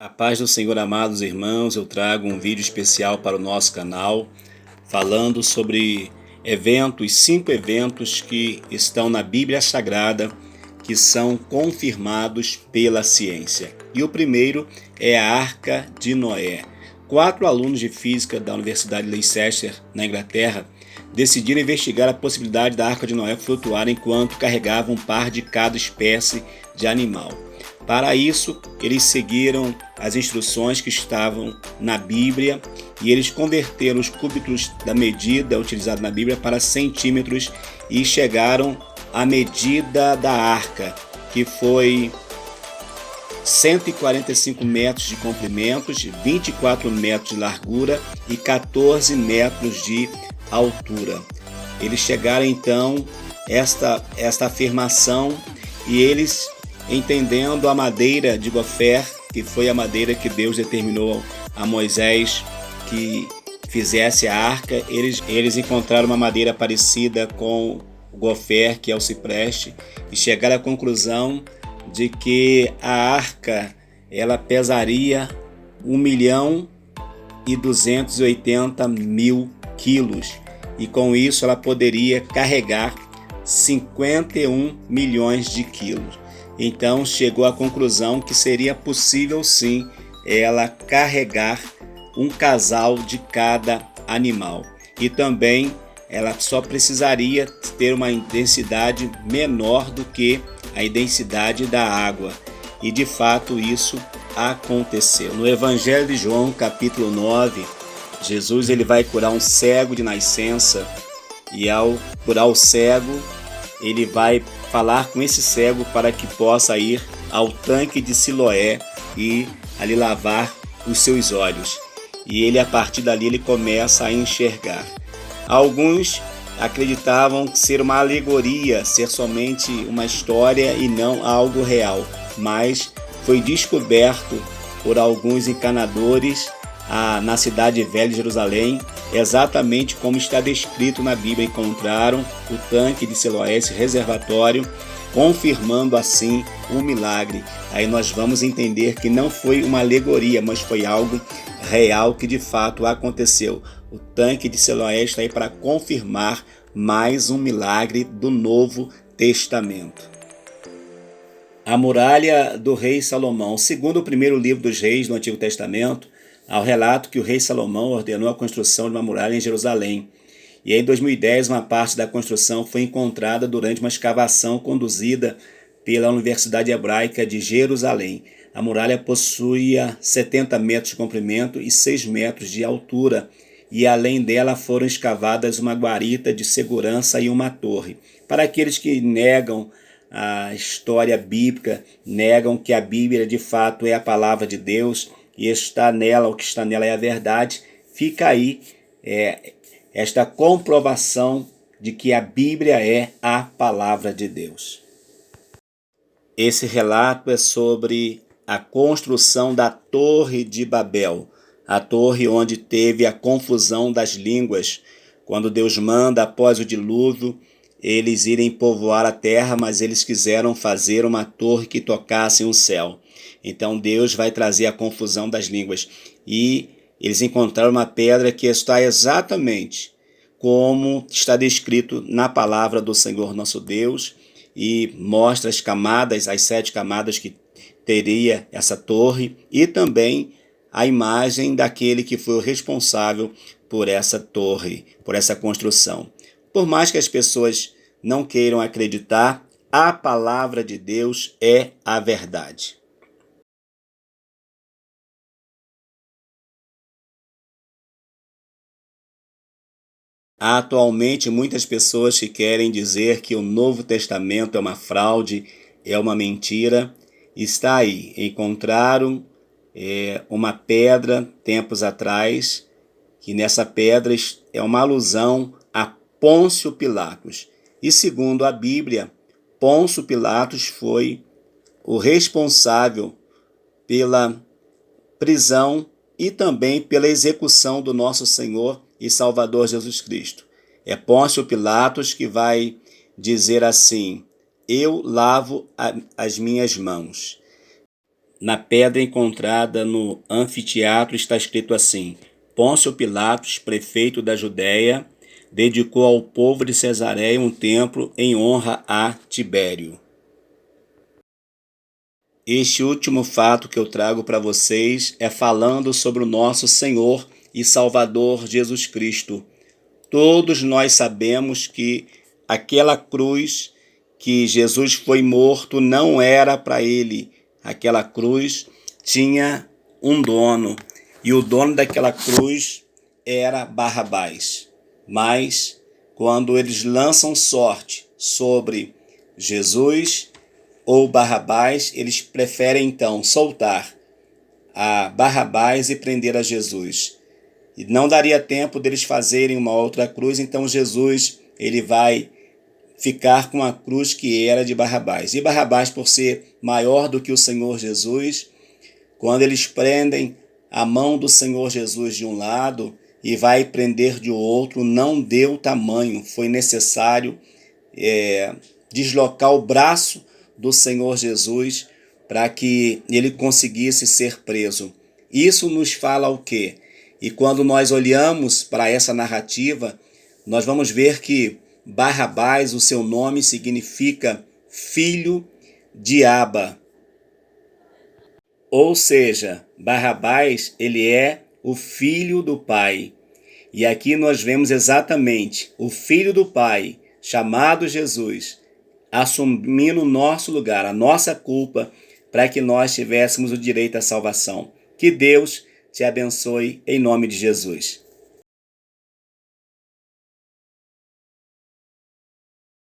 A paz do Senhor, amados irmãos, eu trago um vídeo especial para o nosso canal, falando sobre cinco eventos que estão na Bíblia Sagrada, que são confirmados pela ciência. E o primeiro é a Arca de Noé. 4 alunos de física da Universidade de Leicester, na Inglaterra, decidiram investigar a possibilidade da Arca de Noé flutuar enquanto carregava um par de cada espécie de animal. Para isso, eles seguiram as instruções que estavam na Bíblia e eles converteram os cúbitos da medida utilizada na Bíblia para centímetros e chegaram à medida da arca, que foi 145 metros de comprimento, 24 metros de largura e 14 metros de altura. Eles chegaram então a esta afirmação e eles, entendendo a madeira de gofer, que foi a madeira que Deus determinou a Moisés que fizesse a arca, eles encontraram uma madeira parecida com o gofer, que é o cipreste, e chegaram à conclusão de que a arca ela pesaria 1.280.000 quilos, e com isso ela poderia carregar 51 milhões de quilos. Então chegou à conclusão que seria possível sim ela carregar um casal de cada animal. E também ela só precisaria ter uma densidade menor do que a densidade da água. E de fato isso aconteceu. No Evangelho de João, capítulo 9, Jesus ele vai curar um cego de nascença, e ao curar o cego, ele vai falar com esse cego para que possa ir ao tanque de Siloé e ali lavar os seus olhos. E ele, a partir dali, ele começa a enxergar. Alguns acreditavam ser uma alegoria, ser somente uma história e não algo real, mas foi descoberto por alguns encanadores na cidade velha de Jerusalém, exatamente como está descrito na Bíblia. Encontraram o tanque de Siloé, esse reservatório, confirmando assim o milagre. Aí nós vamos entender que não foi uma alegoria, mas foi algo real que de fato aconteceu. O tanque de Siloé está aí para confirmar mais um milagre do Novo Testamento. A muralha do rei Salomão. Segundo o primeiro livro dos reis do Antigo Testamento, há o relato que o rei Salomão ordenou a construção de uma muralha em Jerusalém. E em 2010, uma parte da construção foi encontrada durante uma escavação conduzida pela Universidade Hebraica de Jerusalém. A muralha possuía 70 metros de comprimento e 6 metros de altura, e além dela foram escavadas uma guarita de segurança e uma torre. Para aqueles que negam a história bíblica, negam que a Bíblia de fato é a palavra de Deus e está nela, o que está nela é a verdade, fica aí esta comprovação de que a Bíblia é a palavra de Deus. Esse relato é sobre a construção da Torre de Babel, a torre onde teve a confusão das línguas, quando Deus manda, após o dilúvio, eles irem povoar a terra, mas eles quiseram fazer uma torre que tocasse o céu. Então Deus vai trazer a confusão das línguas. E eles encontraram uma pedra que está exatamente como está descrito na palavra do Senhor nosso Deus, e mostra as camadas, as 7 camadas que teria essa torre, e também a imagem daquele que foi o responsável por essa torre, por essa construção. Por mais que as pessoas não queiram acreditar, a palavra de Deus é a verdade. Há atualmente muitas pessoas que querem dizer que o Novo Testamento é uma fraude, é uma mentira. Está aí, encontraram uma pedra tempos atrás, que nessa pedra é uma alusão a Pôncio Pilatos. E segundo a Bíblia, Pôncio Pilatos foi o responsável pela prisão e também pela execução do nosso Senhor e Salvador Jesus Cristo. É Pôncio Pilatos que vai dizer assim: eu lavo as minhas mãos. na pedra encontrada no anfiteatro está escrito assim: Pôncio Pilatos, prefeito da Judéia, dedicou ao povo de Cesareia um templo em honra a Tibério. Este último fato que eu trago para vocês é falando sobre o nosso Senhor e Salvador Jesus Cristo. Todos nós sabemos que aquela cruz que Jesus foi morto não era para ele. Aquela cruz tinha um dono, e o dono daquela cruz era Barrabás. Mas quando eles lançam sorte sobre Jesus ou Barrabás, eles preferem então soltar a Barrabás e prender a Jesus. E não daria tempo deles fazerem uma outra cruz, então Jesus ele vai ficar com a cruz que era de Barrabás. E Barrabás, por ser maior do que o Senhor Jesus, quando eles prendem a mão do Senhor Jesus de um lado e vai prender de outro, não deu tamanho. Foi necessário deslocar o braço do Senhor Jesus para que ele conseguisse ser preso. Isso nos fala o quê? E quando nós olhamos para essa narrativa, nós vamos ver que Barrabás, o seu nome significa filho de Aba. Ou seja, Barrabás, ele é o filho do Pai. E aqui nós vemos exatamente o filho do Pai, chamado Jesus, assumindo o nosso lugar, a nossa culpa, para que nós tivéssemos o direito à salvação. Que Deus te abençoe em nome de Jesus.